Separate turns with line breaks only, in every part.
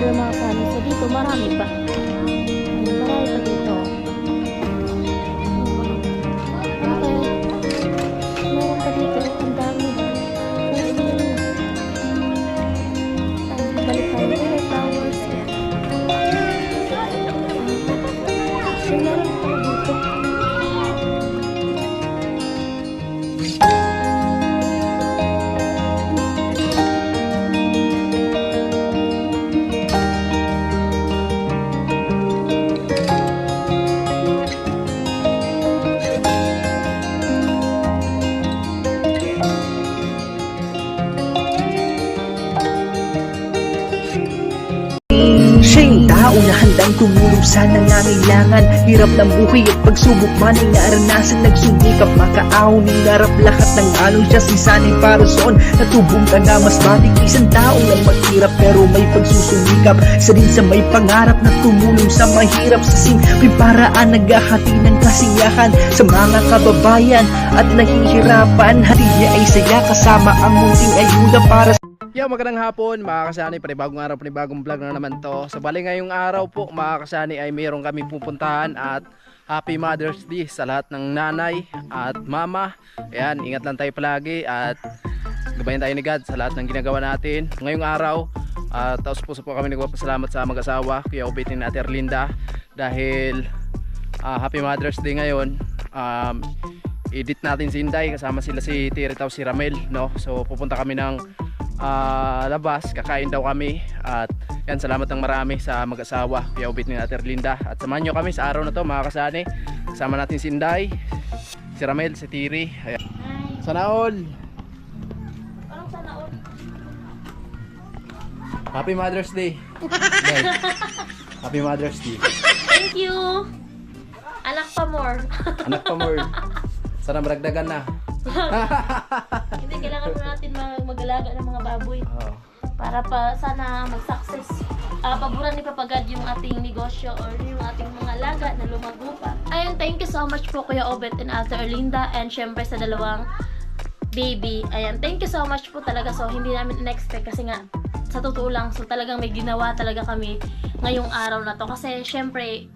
River mga kasali. So dito marami pa. Marami pa dito. Meron pa dito. Ang dami. Balik tayo. May flowers. Yan. So meron pa dito.
Siya yung tao na handang tumulong sa nangangailangan. Hirap ng buhay at pagsubok man ay naranasan. Nagsumikap makaahon, hinarap lahat ng alon. Siya si Sunny Parason, natubong ka na mas matik. Isang taong lang maghirap pero may pagsusumikap. Isa din sa may pangarap na tumulong sa mahirap. Sa simpleng paraan naghahati ng kasiyahan sa mga kababayan at nahihirapan. Hati niya ay saya kasama ang munting ayuda para sa
Yo, magandang hapon mga kasani, panibagong araw, panibagong vlog na naman to. Sa bali ngayong araw po mga kasani ay mayroon kami pupuntahan at Happy Mother's Day sa lahat ng nanay at mama. Ayan, ingat lang tayo palagi at gabayan tayo ni God sa lahat ng ginagawa natin ngayong araw. Taos puso po kami nagpapasalamat sa mag-asawa, Kuya Obet ni Ate Erlinda, dahil Happy Mother's Day ngayon. Edit natin si Inday, kasama sila si Tiritaw, si Ramel, no? So pupunta kami ng labas, kakain daw kami. At yan, salamat ng marami sa mag-asawa, Kuya Obet ni Ate Erlinda. At samahan nyo kami sa araw na to mga kasani. Kasama natin si Inday, si Ramel, si Tiri. Ayan. Sana all.
Anong sana all?
Happy Mother's Day. Guys, Happy Mother's Day.
Thank you! Anak pa more.
Anak pa more. Sana maragdagan na.
Hindi, kailangan po natin mag-alaga ng mga baboy.
Oh.
Para pa sana mag-success. Paboran ni Papagad yung ating negosyo or yung ating mga alaga na lumago pa. Ayun, thank you so much po Kuya Obet and Ate Erlinda, and syempre sa dalawang baby. Ayan, thank you so much po talaga. So hindi namin in-expect kasi nga sa totoo lang, so talagang may ginawa talaga kami ngayong araw na to. Kasi syempre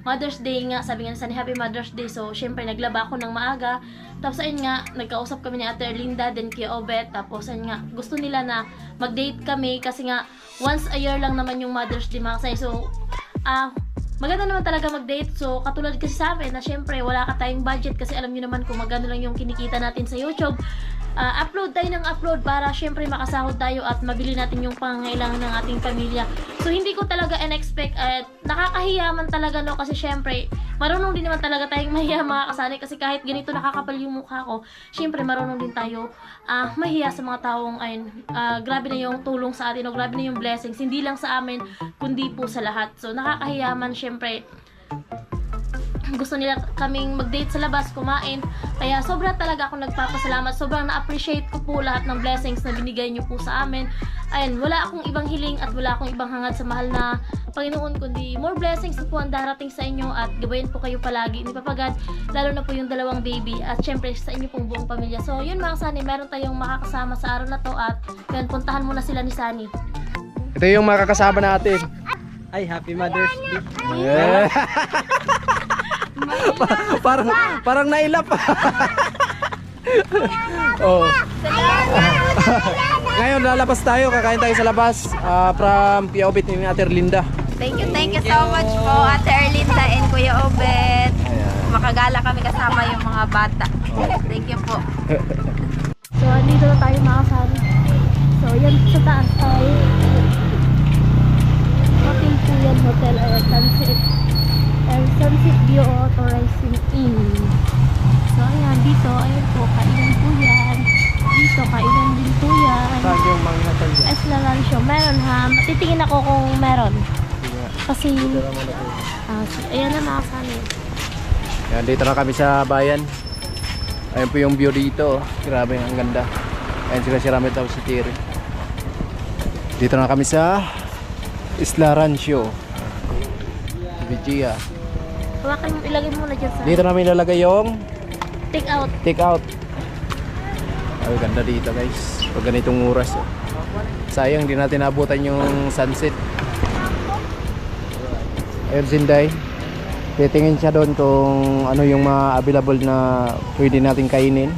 Mother's Day nga, sabi nga sa ni Happy Mother's Day. So syempre naglaba ako ng maaga. Tapos ayun nga, nagkausap kami ni Ate Erlinda, then Kuya Obet. Tapos ayun nga, gusto nila na mag-date kami kasi nga once a year lang naman yung Mother's Day mga kasay. So maganda naman talaga mag-date. So katulad kasi sa amin na syempre wala ka tayong budget kasi alam niyo naman kung magkano lang yung kinikita natin sa YouTube. Upload tayo ng upload para syempre makasahod tayo at mabili natin yung pangangailangan ng ating pamilya. So hindi ko talaga in-expect at nakakahiyaman talaga, no, kasi syempre marunong din naman talaga tayong mahiya mga kasali, kasi kahit ganito nakakapal yung mukha ko, syempre marunong din tayo mahiya sa mga taong ayun. Grabe na yung tulong sa atin, o grabe na yung blessings, hindi lang sa amin kundi po sa lahat. So nakakahiyaman, syempre gusto nila kaming mag-date sa labas, kumain. Kaya sobra talaga ako nagpapasalamat. Sobrang na-appreciate ko po lahat ng blessings na binigay nyo po sa amin. Ayun, wala akong ibang hiling at wala akong ibang hangad sa mahal na Panginoon, kundi more blessings na po ang darating sa inyo, at gabayan po kayo palagi ni Papagad, lalo na po yung dalawang baby at syempre sa inyo pong buong pamilya. So yun mga Sunny, meron tayong makakasama sa araw na to, at yun, puntahan muna sila ni Sunny.
Ito yung makakasama natin.
Ay, Happy Mother's Day.
Yeah. parang nailap. Oh. Ngayon lalabas tayo, kakain tayo sa labas from Kuya Obet ni Ate Erlinda.
Thank you so much po Ate Erlinda and Kuya Obet. Makagala kami kasama yung mga bata. Thank you po.
So andito na tayo mga Sunny. So yan sa taas ay hotel po yan, hotel ay Sunset View Authorizing Inn. So ayan, dito, ayan po, kainan po yan. Dito, kainan din po yan.
Saan yung mga hotel dyan?
Esla Rancho, meron ha. Titingin ako kung meron. Kasi, ayan na mga Sunny.
Yan, dito na kami sa bayan. Ayan po yung view dito. Grabe, ang ganda. Ayan sila si Ramel, tapos si Tiri. Dito na kami sa Isla Rancho, Vigia.
Hawakan mo, ilagay mo na dyan sa
Dito namin ilalagay yung
take out.
take out. Ay, ganda dito guys. Pag ganitong oras. Oh. Sayang, di natin nabutan yung sunset. Ayun, Zinday. Titingin siya doon kung ano yung mga available na pwede natin kainin.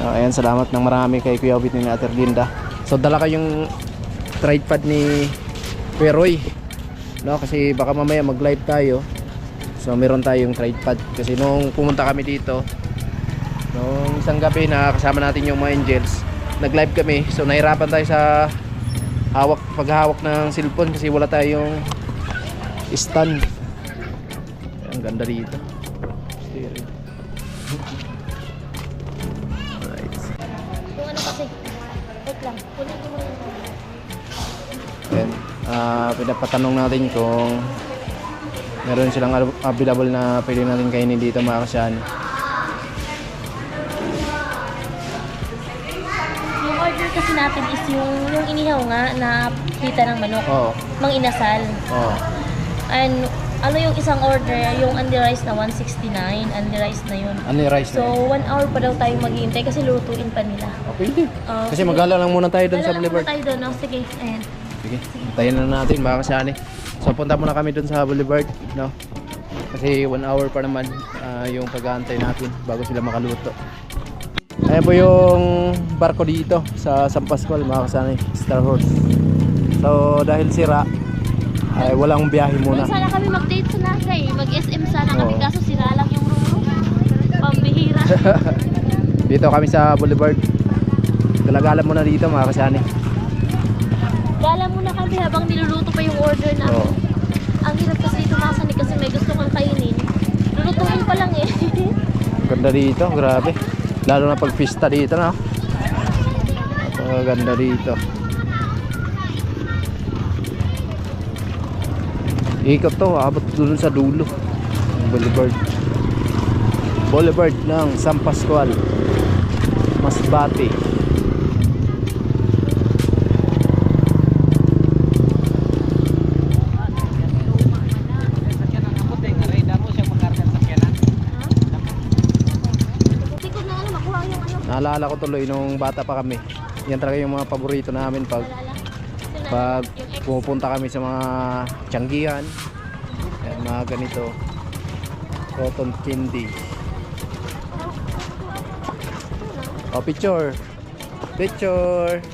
Ayan, salamat ng marami kay Kuya Obit ni Ate Linda. So dala kayong tripod ni Kuya Roy, no? Kasi baka mamaya mag live tayo. So meron tayong tripod. Kasi nung pumunta kami dito nung isang gabi na kasama natin yung mga angels, nag live kami. So nahirapan tayo sa paghawak ng cellphone kasi wala tayong stand. Ang ganda dito. Steering. Alright.
Yung ano kasi, wait lang, kunin ko muna yung
Then, pinapatanong natin kung meron silang available na pwede natin kainin dito mga kasyan.
Yung order kasi natin is yung inihaw nga na pita ng manok.
Oo.
Mang inasal.
Oo.
And ano yung isang order, yung Andy Rice na 169, Andy Rice na yun.
Ano yung rice
So,
na?
1 hour pa daw tayo maghihintay kasi lutuin pa nila.
Okay, hindi. Kasi
sige.
magala lang muna tayo doon sa
Dala lang
Boulevard.
muna tayo doon, no? Sige, ayan.
Sige, tayo na natin mga kasyani. So punta muna kami doon sa Boulevard, no? Kasi 1 hour pa naman yung pag-aantay natin bago sila makaluto. Ayan po yung barko dito sa San Pascual mga kasyani, Star Horse. So dahil sira, ay walang biyahe muna.
Sana kami mag-date sa Nasay, mag-SM sana kami,
Oo.
kaso sira lang yung ruro. Pambihira.
Dito kami sa Boulevard. Galagala muna dito mga kasyani.
Gala muna kami habang niluluto pa yung order namin.
Oo.
Ang hirap kasi dito Nasay kasi may gusto kang kainin. Lulutuin pa lang eh.
Ganda dito, grabe. Lalo na pag pista dito na. Ganda dito. Ikot to, abot dun sa dulo. Boulevard. Boulevard ng San Pascual, Masbate.
Tikod na ano, makuha yung ano.
Naalala ko tuloy nung bata pa kami. Yan talaga yung mga paborito namin pag pupunta kami sa mga tiyanggihan. Yan, mga ganito. Cotton candy. Oh, picture. Picture.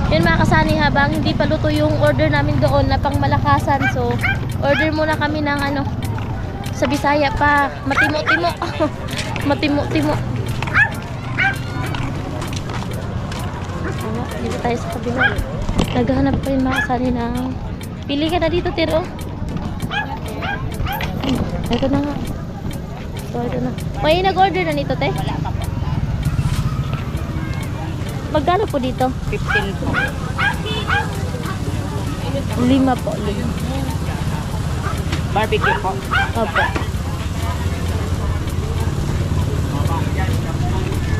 Yun mga kasani, habang hindi pa luto yung order namin doon na pang malakasan, so order muna kami ng ano sa Bisaya pa, matimo-timo. Matimo-timo. Ano, dito tayo sa kabila. Naghahanap pa yung mga kasani ng pili ka na dito, Tiro. Ito na nga. Ito na. May nag-order na nito, te? Magkano po dito?
15 po.
5 po. 5.
Barbecue po.
Opo.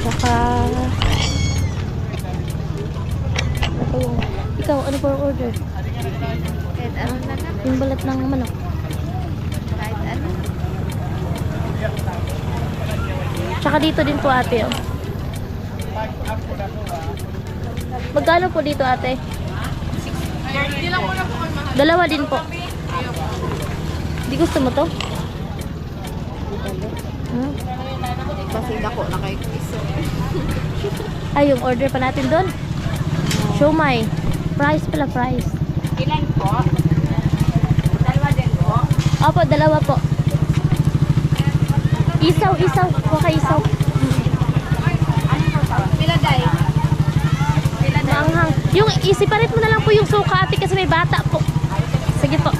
Tsaka... Ito yung... Ikaw, ano po ang order?
Kahit ano na lang.
Yung balat ng manok.
Kahit ano.
Tsaka dito din po ate. Oh. Magkano po dito ate? Dalawa din po. Di gusto mo to? Hmm?
Kasi dako na kay iso.
Ay, yung order pa natin doon. Siomai. Price pala, price.
Ilan po? Dalawa din po?
Opo, dalawa po. Isaw, isaw. Waka isaw.
Pila day? Pila day?
Maanghang. Yung isiparit mo na lang po yung suka ate kasi may bata po. Sige po.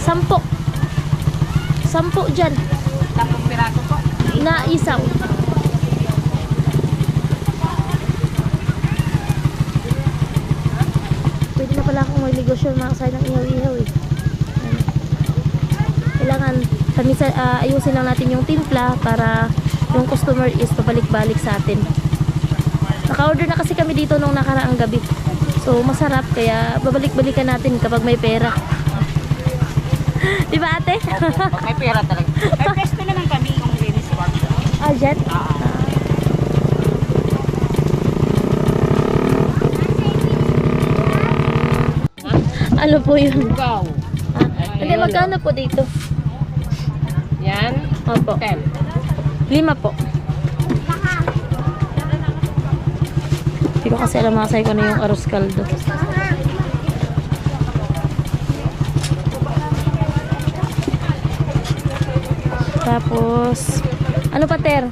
10. 10 dyan.
10 piraso po.
Na isaw. Pwede na pala akong magnegosyo mga kasay ng ihaw-ihaw eh. Ayan. Kailangan ayusin lang natin yung timpla para yung customer is pabalik-balik sa atin. Naka-order na kasi kami dito nung nakaraang gabi. So, masarap. Kaya, babalik-balikan natin kapag may pera. Di ba, ate?
May pera talaga. May pwesto naman kami yung Venice Park.
Ah, dyan? Ano po yun?
Ikaw.
Hindi, magkano po dito?
Yan.
Opo.
10.
5 po. Hindi ko kasi alam makasay ko na yung arroz caldo. Tapos, ano pa, Ter?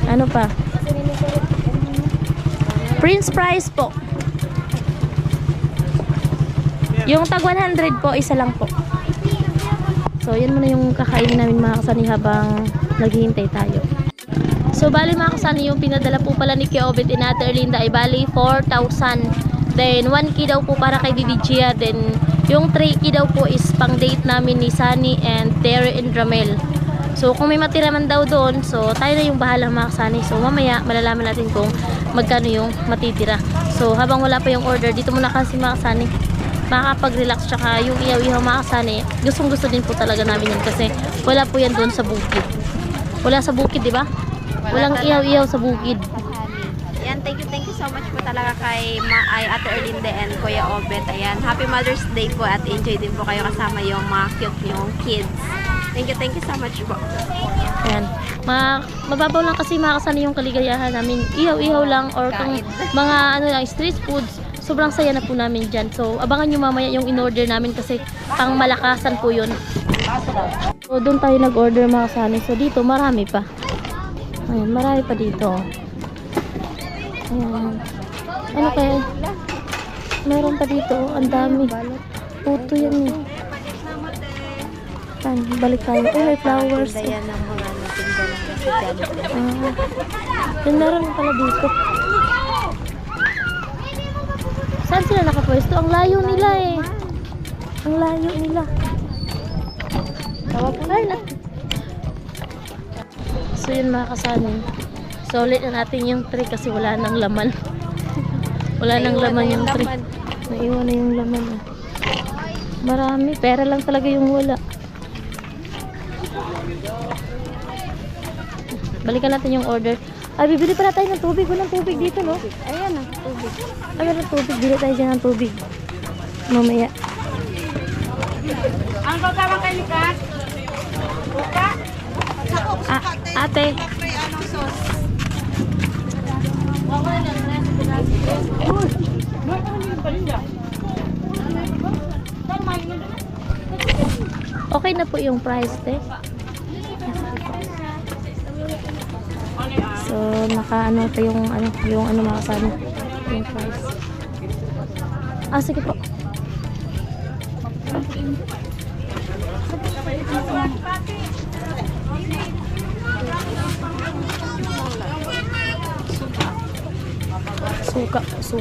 Ano pa? Prince fries po. Yung tag 100 po, isa lang po. So, yan muna yung kakainin namin mga kasani habang naghihintay tayo. So, bali mga kasani, yung pinadala po pala ni Kuya Obet and Ate Erlinda ay bali 4,000. Then, 1K daw po para kay Bibi Gia. Then, yung 3K daw po is pang date namin ni Sunny and Terry and Ramel. So, kung may matira man daw doon, so tayo na yung bahala mga kasani. So, mamaya, malalaman natin kung magkano yung matitira. So, habang wala pa yung order, dito muna kasi mga kasani, makakapag-relax, tsaka yung iyaw-iyaw mga kasani, gustong-gusto din po talaga namin yan kasi wala po yan doon sa bukid. Wala sa bukid, di ba? Walang iyaw-iyaw sa bukid.
Ayan, thank you so much po talaga kay Ate Erlinda and Kuya Obet. Ayan, Happy Mother's Day po at enjoy din po kayo kasama yung mga cute nyong kids. Thank you so much po.
Ayan. Mababaw lang kasi mga kasani yung kaligayahan namin. Ihaw-ihaw lang or kung mga ano lang, street foods, sobrang saya na po namin dyan. So, abangan nyo mamaya yung in-order namin kasi pang malakasan po yun. So, doon tayo nag-order mga kasani. So, dito marami pa. Ayan, marami pa dito. Ayan. Ano kaya? Meron pa dito. Ang dami. Puto yan eh. Ayan, balik tayo. Ay, may flowers.
Ayan ang mga natinda lang kasi dyan.
Yan meron pala dito. Saan sila nakapwesto? Ang layo nila eh. Ang layo nila. Ay, so yun mga kasani. Solid na natin yung tray kasi wala nang laman. Wala nang laman yung tray. Naiwan na yung laman. Marami. Pera lang talaga yung wala. Balikan natin yung order. Ay, bibili pala tayo ng tubig. Walang tubig dito, no?
Ayan ang tubig.
Ay, walang tubig. Bili tayo dyan ng tubig. Mamaya.
Ang tawag kay Likat? Buka?
Ate. Okay na po yung price, te. So, naka-ano pa yung ano makasano. Yung price. Ah, sige po. Suka.
So,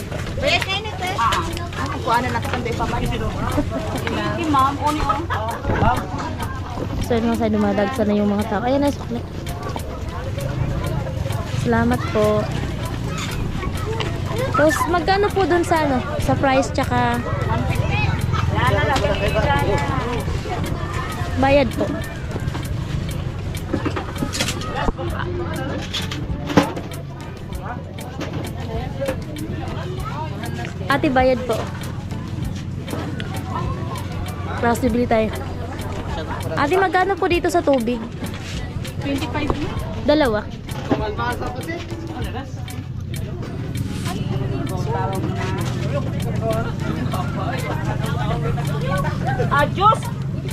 yun mga sa dumadagsa na yung mga tao. Ayan na, sukli. Salamat po. Tapos, magkano po dun sa ano? Sa price, tsaka bayad po. Ate, bayad po. Tapos, bibili tayo. Ate, magkano po dito sa tubig? 25. Dalawa.
Adios!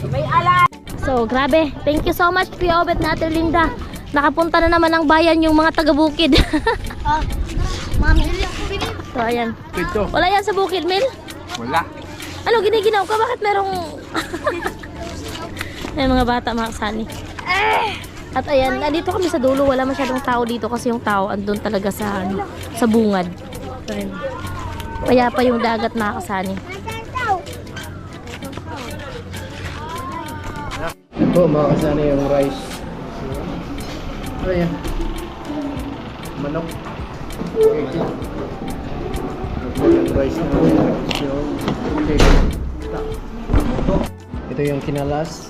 May ala!
So, grabe. Thank you so much, Kuya Obet na Ate Linda. Nakapunta na naman ng bayan yung mga taga-bukid. So, ayan.
Ito.
Wala yan sa Bukid, Mil?
Wala.
Ano, giniginaw ka? Bakit merong... Ayan, mga bata, mga kasani. At ayan, nandito kami sa dulo. Wala masyadong tao dito kasi yung tao andun talaga sa, ano, sa bungad. So, ayan. Kaya pa yung dagat, mga kasani.
Ito, mga kasani yung rice. Ayan. Manok. Yung rice na yung cake. Ito yung kinalas.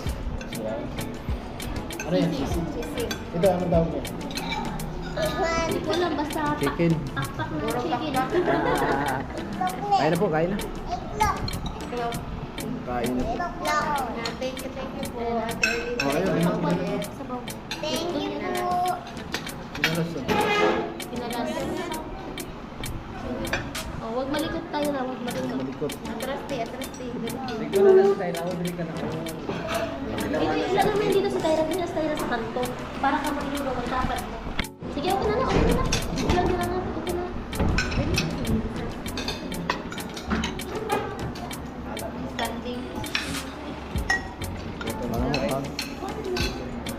Ano yan? Ito, ano daw niya?
Hindi ko lang basta
Chicken.
pakpak na chicken.
Kain na po, kain na. Kain na po.
Thank you po.
Okay, ayun.
Sabaw.
Thank you po.
Kinalas.
Pinalas. Oh, wag malikot tayo na, wag malikot.
Malikot.
Atrasti.
Ilan naman dito sa Tyra, pinas tayo sa kanto. Para ka mag-iulong ang dapat mo. Sige, okay na. Ilan na lang natin, okay na.
Ito lang ang pag.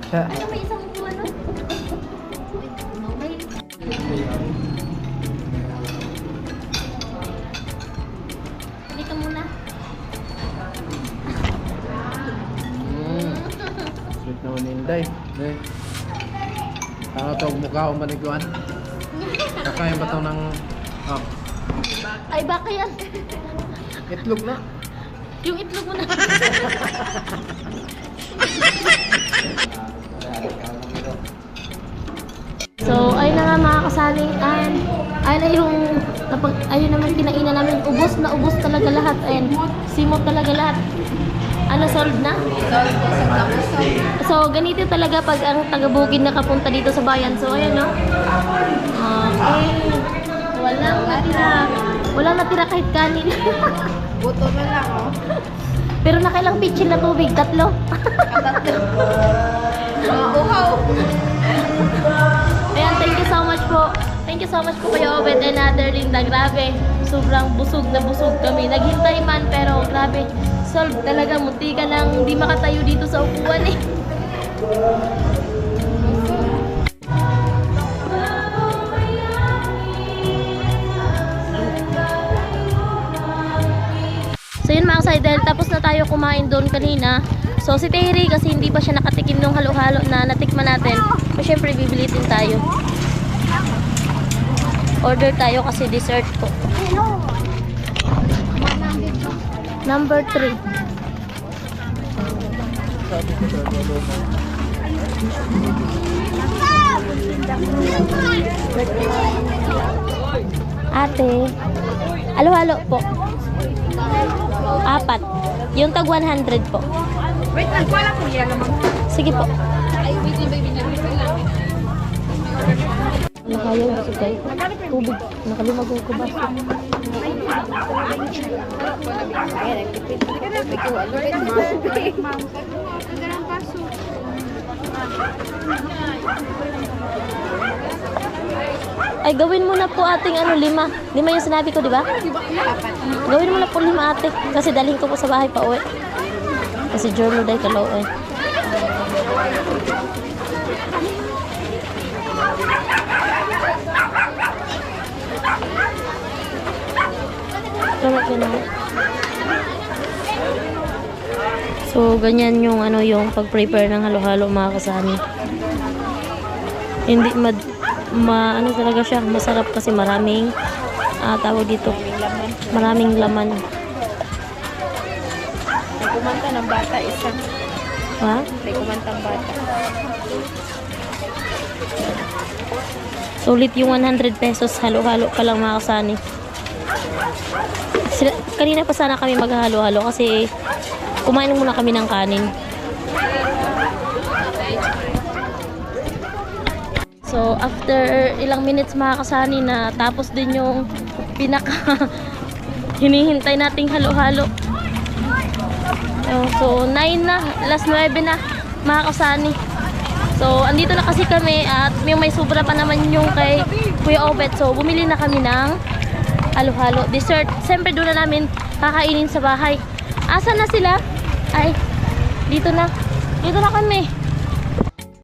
Siya.
Ano, may isang ano? Okay. Dito muna.
Sweet naman ni Inday. Ano to, mukha akong maniguan? Kakain ba ito ng... Oh,
Ay, baka yan.
itlog na.
Yung itlog mo na. So, ayun na nga mga kasaling. Ayun na yung... Ayun naman kinainan namin. Ubos na ubos talaga lahat. Ayun. Simot talaga lahat. Ano, solved na? So, ganito talaga pag ang taga-bukid nakapunta dito sa bayan. So, ayan, no? Okay. Walang natira. Walang natira kahit kanin.
Buto na lang, oh.
Pero nakailang pitchin na tubig? 3?
Uhaw.
Ayan, thank you so much po. Thank you so much po Kuya Obet and Ate Linda. Grabe, sobrang busog na busog kami. Naghintay man pero grabe. Solve talaga, munti ka nang hindi makatayo dito sa upuan eh. So yun mga kasaydel, tapos na tayo kumain doon kanina. So si Terry kasi hindi pa siya nakatikim ng halo-halo na natikman natin. So syempre bibili din tayo. Order tayo kasi dessert po. Number 3. Ate, halo-halo po. 4. Yung tag 100 po.
Wait lang, wala po yan naman.
Sige po.
Ay, wait lang, baby.
Nakayaw gusto tayo. Tubig. Nakalimagong ko ba? Ay, gawin mo na po ating 5. 5 yung sinabi ko, di ba? Gawin mo na po 5 ate. Kasi dalhin ko po sa bahay pa uwi. Kasi Jorlo dahil kalaw eh. So, ganyan yung yung pag-prepare ng halo-halo mga kasani. Hindi ano talaga siya, masarap kasi maraming tawag dito. Maraming laman.
May kumanta ng bata, isa.
Ha?
May kumanta ng bata.
Sulit yung 100 pesos, halo-halo ka lang mga kasani. Kanina pa sana kami maghalo-halo kasi kumain muna kami ng kanin. So, after ilang minutes mga kasani na tapos din yung pinaka hinihintay nating halo-halo. So, 9 na, last 9 na mga kasani. So, andito na kasi kami at may sobra pa naman yung kay Kuya Obet. So, bumili na kami ng halo-halo, dessert. Siyempre doon na namin kakainin sa bahay. Asan na sila? Ay, dito na. Dito na kami.